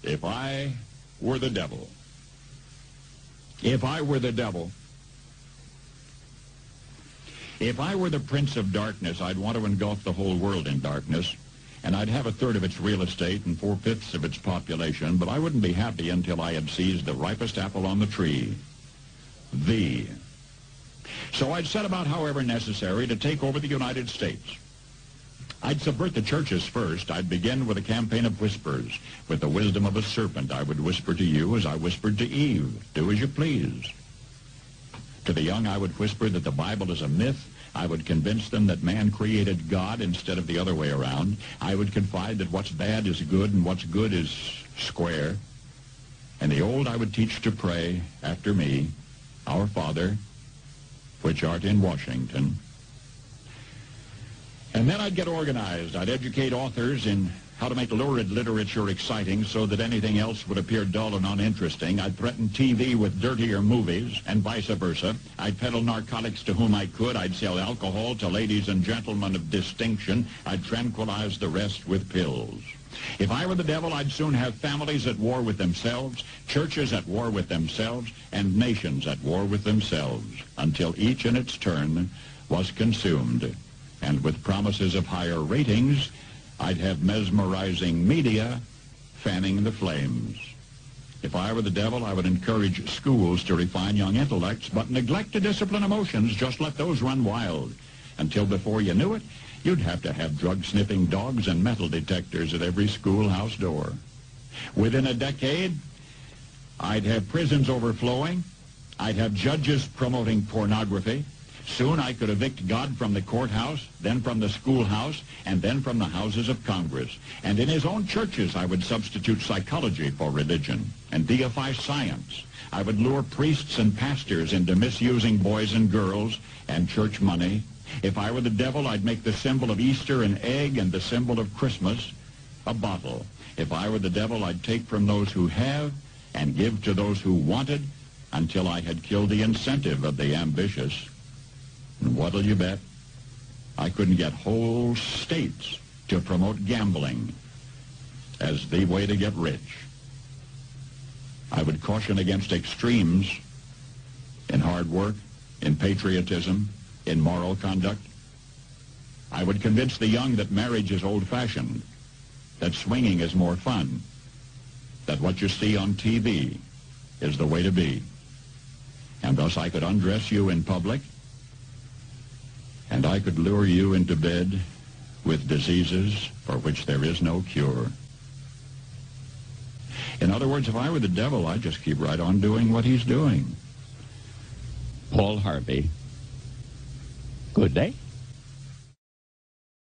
If I were the devil. If I were the devil. If I were the prince of darkness, I'd want to engulf the whole world in darkness, and I'd have a third of its real estate and 4/5 of its population, but I wouldn't be happy until I had seized the ripest apple on the tree. Thee. So I'd set about, however necessary, to take over the United States. I'd subvert the churches first. I'd begin with a campaign of whispers. With the wisdom of a serpent, I would whisper to you as I whispered to Eve, do as you please. To the young, I would whisper that the Bible is a myth. I would convince them that man created God instead of the other way around. I would confide that what's bad is good and what's good is square. And the old I would teach to pray after me, Our Father, which art in Washington. And then I'd get organized. I'd educate authors in how to make lurid literature exciting so that anything else would appear dull and uninteresting. I'd threaten TV with dirtier movies and vice versa. I'd peddle narcotics to whom I could. I'd sell alcohol to ladies and gentlemen of distinction. I'd tranquilize the rest with pills. If I were the devil, I'd soon have families at war with themselves, churches at war with themselves, and nations at war with themselves, until each in its turn was consumed. And with promises of higher ratings, I'd have mesmerizing media fanning the flames. If I were the devil, I would encourage schools to refine young intellects, but neglect to discipline emotions. Just let those run wild. Until before you knew it, you'd have to have drug-sniffing dogs and metal detectors at every schoolhouse door. Within a decade, I'd have prisons overflowing. I'd have judges promoting pornography. Soon I could evict God from the courthouse, then from the schoolhouse, and then from the houses of Congress. And in his own churches, I would substitute psychology for religion and deify science. I would lure priests and pastors into misusing boys and girls and church money. If I were the devil, I'd make the symbol of Easter an egg and the symbol of Christmas a bottle. If I were the devil, I'd take from those who have and give to those who wanted until I had killed the incentive of the ambitious. And what'll you bet? I couldn't get whole states to promote gambling as the way to get rich. I would caution against extremes in hard work, in patriotism, in moral conduct. I would convince the young that marriage is old-fashioned, that swinging is more fun, that what you see on TV is the way to be. And thus I could undress you in public, and I could lure you into bed with diseases for which there is no cure. In other words, if I were the devil, I'd just keep right on doing what he's doing. Paul Harvey. Good day.